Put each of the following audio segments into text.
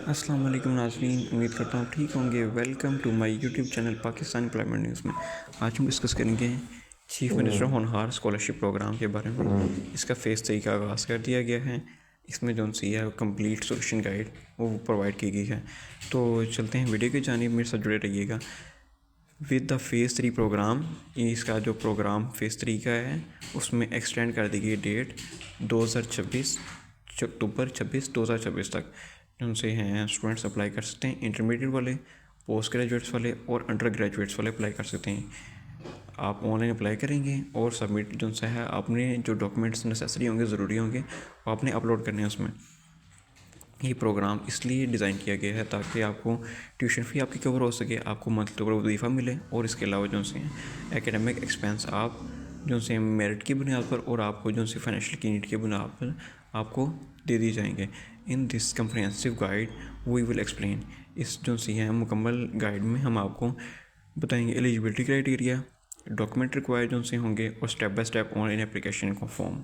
अस्सलाम वालेकुम नाज़रीन, उम्मीद करता हूँ ठीक होंगे। Welcome to my YouTube channel Pakistan employment news में। आज हम डिस्कस करेंगे chief minister Honhaar scholarship program के बारे में। इसका फ़ेज़ 3 का आगाज़ कर दिया गया है। इसमें जो सी है कंप्लीट सोल्यूशन गाइड वो प्रोवाइड की गई है। तो चलते हैं वीडियो की जानिब, मेरे साथ जुड़े रहिएगा। विद द फ़ेज़ 3 प्रोग्राम, इसका जो प्रोग्राम फ़ेज़ 3 का है उसमें एक्सटेंड कर दी गई डेट 2026 अक्टूबर 2026 तक उनसे हैं स्टूडेंट्स अप्लाई कर सकते हैं। इंटरमीडिएट वाले, पोस्ट ग्रेजुएट्स वाले और अंडर ग्रेजुएट्स वाले अप्लाई कर सकते हैं। आप ऑनलाइन अप्लाई करेंगे और सबमिट जो सा है आपने जो डॉक्यूमेंट्स नेसेसरी होंगे, ज़रूरी होंगे, वो आपने अपलोड करने हैं उसमें। ये प्रोग्राम इसलिए डिज़ाइन किया गया है ताकि आपको ट्यूशन फ़ी आपकी कवर हो सके, आपको मंथली वजीफ़ा मिले और इसके अलावा जो से एकेडमिक एक्सपेंस आप जो से मेरिट की बुनियाद पर और आपको जो से फाइनेंशियल की नीड की बुनियाद पर आपको दे दी जाएंगे। In this comprehensive guide we will explain, इस जो सी है मुकम्मल गाइड में हम आपको बताएंगे एलिजिबिलिटी क्राइटेरिया, डॉक्यूमेंट रिक्वायर्ड जो से होंगे और step by step online application का फॉर्म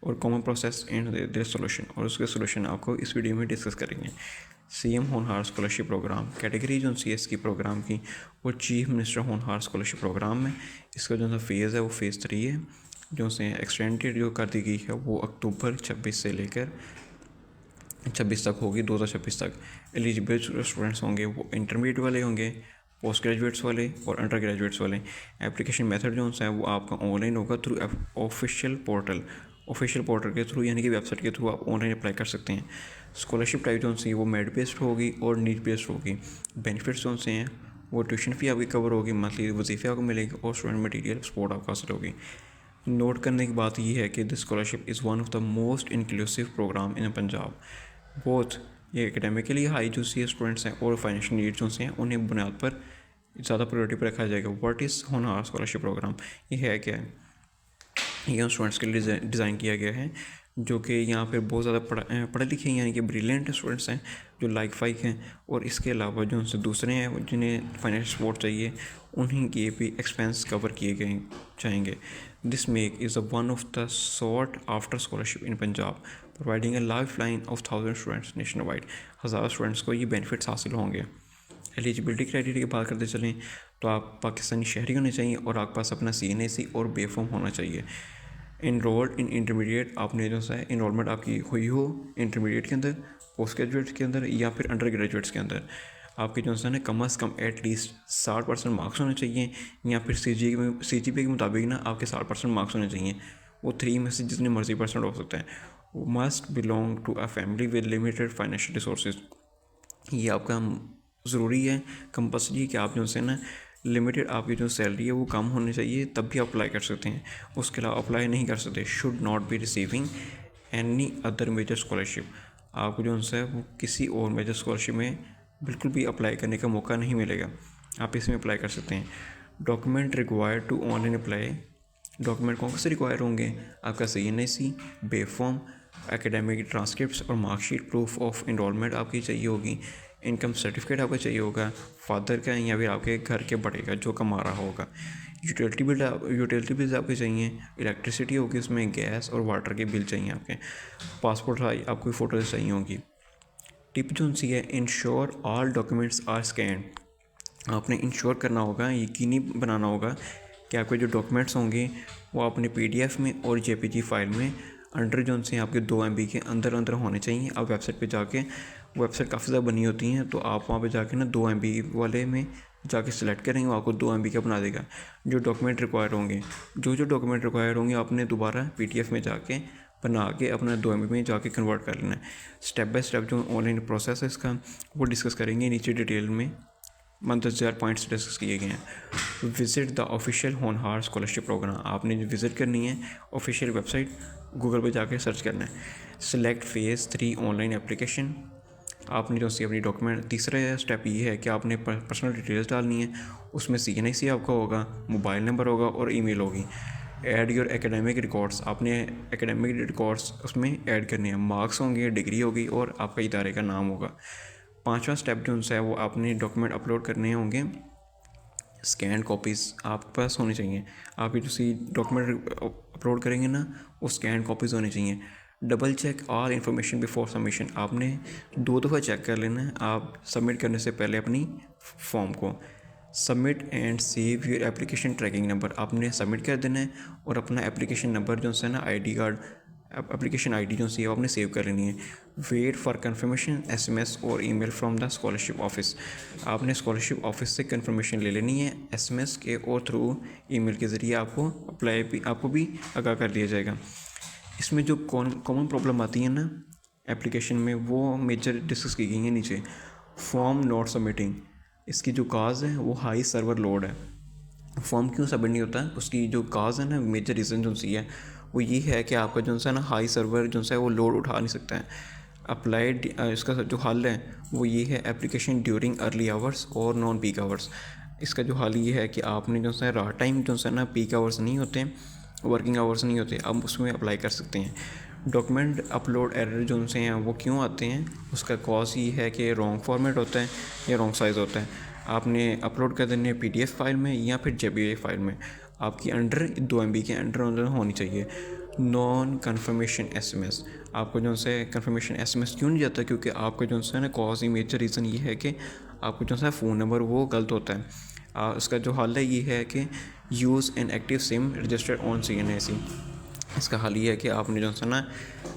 और common process and their solution, और उसके सोल्यूशन आपको इस वीडियो में डिस्कस करेंगे। सीएम होनहार स्कॉलरशिप प्रोग्राम कैटेगरी जो सी एस की प्रोग्राम की वो chief minister Honhaar scholarship programme में इसका जो सा फेज़ है वो फेज़ 3 है। जो से एक्सटेंडेड जो कर दी गई है वो अक्टूबर 26 से लेकर 26 तक होगी, 2026 तक। एलिजिबल स्टूडेंट्स होंगे वो इंटरमीडिएट वाले होंगे, पोस्ट ग्रेजुएट्स वाले और अंडर ग्रेजुएट्स वाले। एप्लीकेशन मेथड जो है वो आपका ऑनलाइन होगा थ्रू ऑफिशियल पोर्टल के थ्रू, यानी कि वेबसाइट के थ्रू आप ऑनलाइन अप्लाई कर सकते हैं। स्कॉलरशिप टाइप जो सी वो मेरिट बेस्ड होगी और नीड बेस्ड होगी। बेनिफिट्स जो से हैं वो ट्यूशन फ़ी आपकी कवर होगी, मंथली वजीफ़े आपको मिलेगी और स्टूडेंट मटीरियल सपोर्ट आपको हासिल होगी। नोट करने की बात यह है कि this scholarship is one of the most inclusive program in Punjab. Both ये एकेडमिकली हाई जो सी स्टूडेंट्स हैं और फाइनेंशियल नीड्स जो से हैं उन्हें बुनियाद पर ज़्यादा प्रायोरिटी पर रखा जाएगा। व्हाट इज़ होनहार स्कॉलरशिप प्रोग्राम, ये है क्या है? ये स्टूडेंट्स के लिए डिज़ाइन किया गया है जो कि यहाँ पे बहुत ज़्यादा पढ़े लिखे यानी कि ब्रिलियंट स्टूडेंट्स हैं जो लाइक फाइक हैं, और इसके अलावा जो उनसे दूसरे हैं जिन्हें फाइनेंशियल सपोर्ट चाहिए उन्हीं के भी एक्सपेंस कवर किए गए जाएंगे। This make is one of the sort after scholarship in Punjab, providing A life line of 1000 students nation wide. 1000 students को ये बेनिफिट्स हासिल होंगे। एलिजिबिलिटी क्राइटेरिया की बात करते चलें तो आप पाकिस्तानी शहरी होने चाहिए और आपके पास अपना CNAC और बेफॉर्म होना चाहिए। इनरोल्ड इन इंटरमीडिएट, आपने जो है इनरोलमेंट आपकी हुई हो इंटरमीडिएट के अंदर, पोस्ट ग्रेजुएट्स के अंदर या फिर अंडर ग्रेजुएट्स के अंदर। आपके जो है ना कम अज़ कम एटलीस्ट 60% मार्क्स होने चाहिए, या फिर CGPA के मुताबिक ना आपके 60% मार्क्स होने चाहिए। वो 3 में से जितने मर्जी परसेंट हो सकता है। वो must belong to a family with limited financial resources. ये आपका ज़रूरी है, कंपल्सरी है कि आप जो है ना लिमिटेड आपकी जो सैलरी है वो कम होनी चाहिए, तब भी आप अप्लाई कर सकते हैं। उसके अलावा अप्लाई नहीं कर सकते। Should not be receiving any other major scholarship, आपको जो है वो किसी और मेजर स्कॉलरशिप में बिल्कुल भी अप्लाई करने का मौका नहीं मिलेगा, आप इसमें अप्लाई कर सकते हैं। Document required to online apply, document कौन से रिक्वायर होंगे? आपका CNAC, बेफॉर्म, एकेडमिक ट्रांसक्रिप्ट्स और मार्कशीट, प्रूफ ऑफ इनरोलमेंट आपकी चाहिए होगी, इनकम सर्टिफिकेट आपका चाहिए होगा, फादर का या फिर आपके घर के बड़े का जो कमा रहा होगा। यूटिलिटी बिल्स आपके चाहिए, इलेक्ट्रिसिटी होगी उसमें, गैस और वाटर के बिल चाहिए आपके, पासपोर्ट आपको फ़ोटो चाहिए होगी। टिप जो सी है, ensure all documents are scan, आपने इंश्योर करना होगा, यकीनी बनाना होगा कि आपके जो डॉक्यूमेंट्स होंगे वो अपने PDF में और JPG फाइल में अंडर जो से आपके 2 MB के अंदर होने चाहिए। आप वेबसाइट पे जाके, वेबसाइट काफ़ी ज़्यादा बनी होती हैं, तो आप वहाँ पे जाके ना 2 MB वाले में जाके सिलेक्ट करेंगे, वो आपको 2 MB का बना देगा। जो डॉक्यूमेंट रिक्वायर होंगे, जो डॉक्यूमेंट रिक्वायर होंगे आपने दोबारा PDF में जाके बना के अपना 2 MB में जाके कन्वर्ट कर लेना है। स्टेप बाय स्टेप जो ऑनलाइन प्रोसेस है इसका वो डिस्कस करेंगे नीचे डिटेल में। 10,000 पॉइंट्स डिस्कस किए गए हैं। विज़िट द ऑफिशियल होनहार स्कॉलरशिप प्रोग्राम, आपने विज़िट करनी है ऑफिशियल वेबसाइट, गूगल पे जाके सर्च करना है। सिलेक्ट फेज़ 3 ऑनलाइन एप्लीकेशन, आपने जो सी अपनी डॉक्यूमेंट, तीसरा स्टेप ये है कि आपने पर्सनल डिटेल्स डालनी है, उसमें CNAC आपका होगा, मोबाइल नंबर होगा और ईमेल होगी। ऐड योर एकेडमिक रिकॉर्ड्स, आपने एकेडमिक रिकॉर्ड्स उसमें ऐड करने हैं, मार्क्स होंगे, डिग्री होगी और आपका इदारे का नाम होगा। 5वां स्टेप जो है वो आपने डॉक्यूमेंट अपलोड करने होंगे, स्कैन कॉपीज़ आपके पास होनी चाहिए। आप जो सी डॉक्यूमेंट अपलोड करेंगे ना वो स्कैन कॉपीज़ होनी चाहिए। Double check all information before submission, आपने 2 दफ़ा चेक कर लेना है आप सबमिट करने से पहले अपनी फॉर्म को। Submit and save your application tracking number, आपने सबमिट कर देना है और अपना एप्लीकेशन नंबर जो है ना ID कार्ड एप्लीकेशन ID जो सी है आपने सेव कर लेनी है। वेट फॉर कन्फर्मेशन SMS और email from the scholarship office, आपने स्कॉलरशिप ऑफिस से कन्फर्मेशन ले लेनी है SMS के और थ्रू ईमेल के ज़रिए आपको भी आगाह कर दिया जाएगा। इसमें जो कॉमन प्रॉब्लम आती है ना एप्लीकेशन में वो मेजर डिस्कस की गई है नीचे। फॉर्म नॉट सबमिटिंग, इसकी जो काज है वो हाई सर्वर लोड है। फॉर्म क्यों सबमिट नहीं होता है, उसकी जो काज है ना मेजर रीज़न जो सी है वो ये है कि आपका जो है ना हाई सर्वर जो है वो लोड उठा नहीं सकता है। अप्लाइड इसका जो हल है वो ये है एप्लीकेशन ड्यूरिंग अर्ली आवर्स और नॉन पीक आवर्स। इसका जो हल ये है कि आपने जो है रात टाइम जो है ना पीक आवर्स नहीं होते, वर्किंग आवर्स नहीं होते, आप उसमें अप्लाई कर सकते हैं। डॉक्यूमेंट अपलोड एरर जो उनसे हैं वो क्यों आते हैं, उसका कॉज ये है कि रॉन्ग फॉर्मेट होता है या रॉन्ग साइज़ होता है। आपने अपलोड कर देने PDF फाइल में या फिर JPG फाइल में, आपकी अंडर 2 MB के अंडर होनी चाहिए। नॉन कन्फर्मेशन SMS, आपको जो है कन्फर्मेशन SMS क्यों नहीं जाता, क्योंकि आपका जो है ना कॉज ही मेजर रीज़न ये है कि आपको जो है फ़ोन नंबर वो गलत होता है। इसका जो हल है ये है कि use an active SIM registered on CNAC, इसका हल ये है कि आपने जो है ना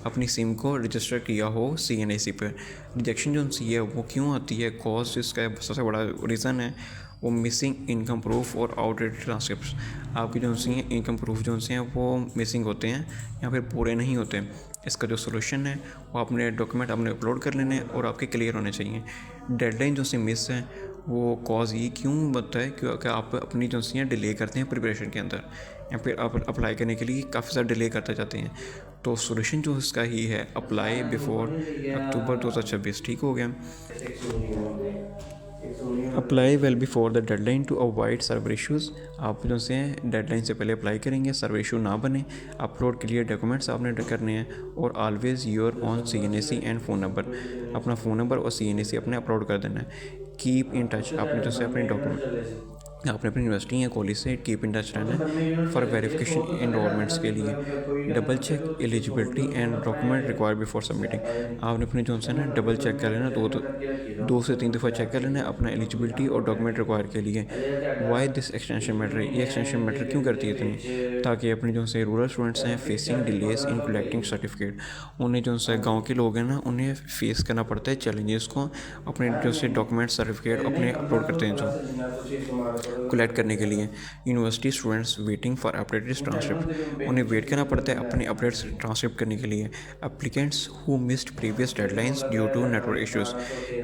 अपनी सिम को रजिस्टर किया हो CNAC पर। रिजेक्शन जो सी है वो क्यों आती है, कॉज इसका सबसे बड़ा रीज़न है वो मिसिंग इनकम प्रूफ और आउटडेटेड ट्रांसक्रिप्ट्स, आपकी जो सी हैं इनकम प्रूफ जो हैं वो मिसिंग होते हैं या फिर पूरे नहीं होते। इसका जो सोल्यूशन है वो अपने डॉक्यूमेंट आपने अपलोड कर लेने और आपके क्लियर होने चाहिए। डेडलाइन जो सी मिस है वो कॉज ये क्यों बनता है, क्योंकि आप अपनी जो सी हैं डिले करते हैं प्रिपरेशन के अंदर या फिर आप अप्लाई करने के लिए काफ़ी ज़्यादा डिले करते जाते हैं। तो सोल्यूशन जो इसका ही है अप्लाई बिफोर अक्टूबर 2026, ठीक हो गया। Apply well before the deadline to avoid server issues, आप जो से डेडलाइन से पहले अप्लाई करेंगे, सर्वर इशू ना बने। अपलोड क्लियर डॉक्यूमेंट्स आपने करने हैं और always your on CNAC and phone number, अपना फ़ोन नंबर और CNAC अपने अपलोड कर देना है। कीप इन टच, आपने जो से अपने डॉक्यूमेंट आपने अपनी यूनिवर्सिटी या कॉलेज से कीप इन टच रहना है फॉर वेरिफिकेशन एनरोलमेंट्स के लिए। Double check eligibility and document required before submitting, आपने अपने जो है ना डबल चेक कर लेना, 2 से 3 दफ़ा चेक कर लेना अपना एलिजिबिलिटी और डॉक्यूमेंट रिक्वायर के लिए। वाई दिस एक्सटेंशन मैटर, ये एक्सटेंशन मैटर क्यों करती है इतनी, ताकि अपने जो से रूरल स्टूडेंट्स हैं facing delays in collecting certificate, उन्हें जो है गाँव के लोग हैं ना उन्हें फेस करना पड़ता है चैलेंजेस को अपने जो से डॉक्यूमेंट सर्टिफिकेट अपने अपलोड करते हैं जो कलेक्ट करने के लिए। University students waiting for updated transcript, उन्हें वेट करना पड़ता है अपने अपडेट्स ट्रांसक्रिप्ट करने के लिए। Applicants who missed previous deadlines due to network issues,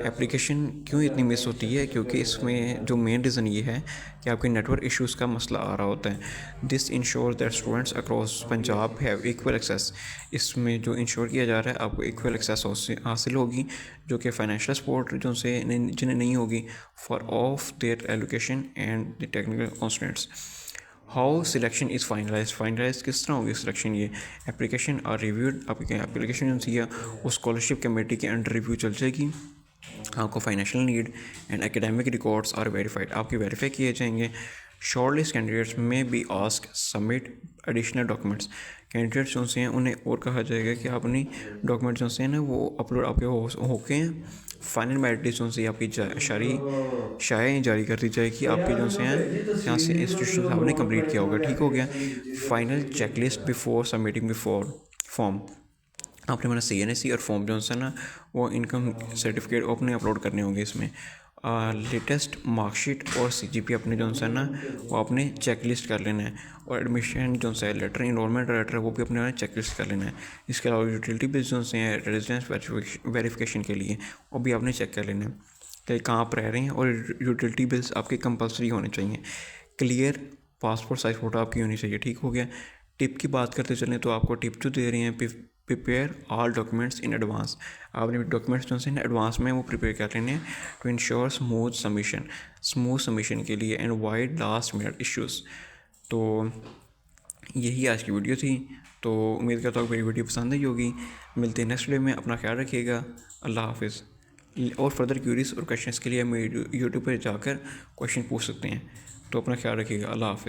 application क्यों इतनी मिस होती है, क्योंकि इसमें जो मेन रीज़न ये है कि आपके नेटवर्क इश्यूज़ का मसला आ रहा होता है। This ensure that students across Punjab have equal access, इसमें जो इंश्योर किया जा रहा है आपको इक्वल एक्सेस हासिल होगी, जो कि फाइनेंशियल सपोर्ट जो से जिन्हें नहीं होगी for of their allocation and the technical constants. How selection is finalise किस तरह होगी सिलेक्शन, ये एप्लीकेशन आर रिव्यूड, आपकी एप्लीकेशन जो है वो स्कॉलरशिप कमेटी के अंडर रिव्यू चल जाएगी। आपको financial need and academic records are verified, आपके वेरीफाई किए जाएंगे। शॉर्टलिस्ट कैंडिडेट्स में be ask submit additional documents, candidates जो से हैं उन्हें और कहा जाएगा कि आप अपनी डॉक्यूमेंट जो से हैं ना वो अपलोड आपके होके हैं। फाइनल मेरिट लिस्ट जो से आपकी शायद जारी कर दी जाएगी, आपके जो से हैं यहाँ से इंस्टीट्यूशन आपने कंप्लीट किया होगा, ठीक हो गया। Final checklist before submitting before form, आपने मेरा CNAC और फॉर्म जो है ना वो इनकम सर्टिफिकेट अपने अपलोड करने होंगे इसमें। लेटेस्ट मार्कशीट और CGP अपने जो है ना वो अपने चेकलिस्ट कर लेना है, और एडमिशन जो है लेटर इनरोलमेंट लेटर वो भी अपने चेकलिस्ट कर लेना है। इसके अलावा यूटिलिटी बिल्स जो हैं रेजिडेंस वेरिफिकेशन के लिए वो भी आपने चेक कर लेना है कि कहाँ आप रह रहे हैं, और यूटिलिटी बिल्स आपके कंपलसरी होने चाहिए। क्लियर पासपोर्ट साइज फ़ोटो आपकी होनी चाहिए, ठीक हो गया। टिप की बात करते चलें तो आपको टिप जो दे रहे हैं prepare all documents in advance, आपने डॉक्यूमेंट्स जो है एडवांस में वो प्रिपेयर कर लेने हैं टू इंश्योर स्मूथ सबमिशन के लिए and wide last minute issues. तो यही आज की वीडियो थी, तो उम्मीद करता हूँ मेरी वीडियो पसंद आई होगी। मिलते हैं नेक्स्ट वीडियो में, अपना ख्याल रखिएगा, अल्लाह हाफिज़। और फर्दर क्यूरीज और क्वेश्चंस के लिए हम यूट्यूब पर जाकर क्वेश्चन पूछ सकते हैं, तो अपना ख्याल रखिएगा, अल्लाह हाफिज़।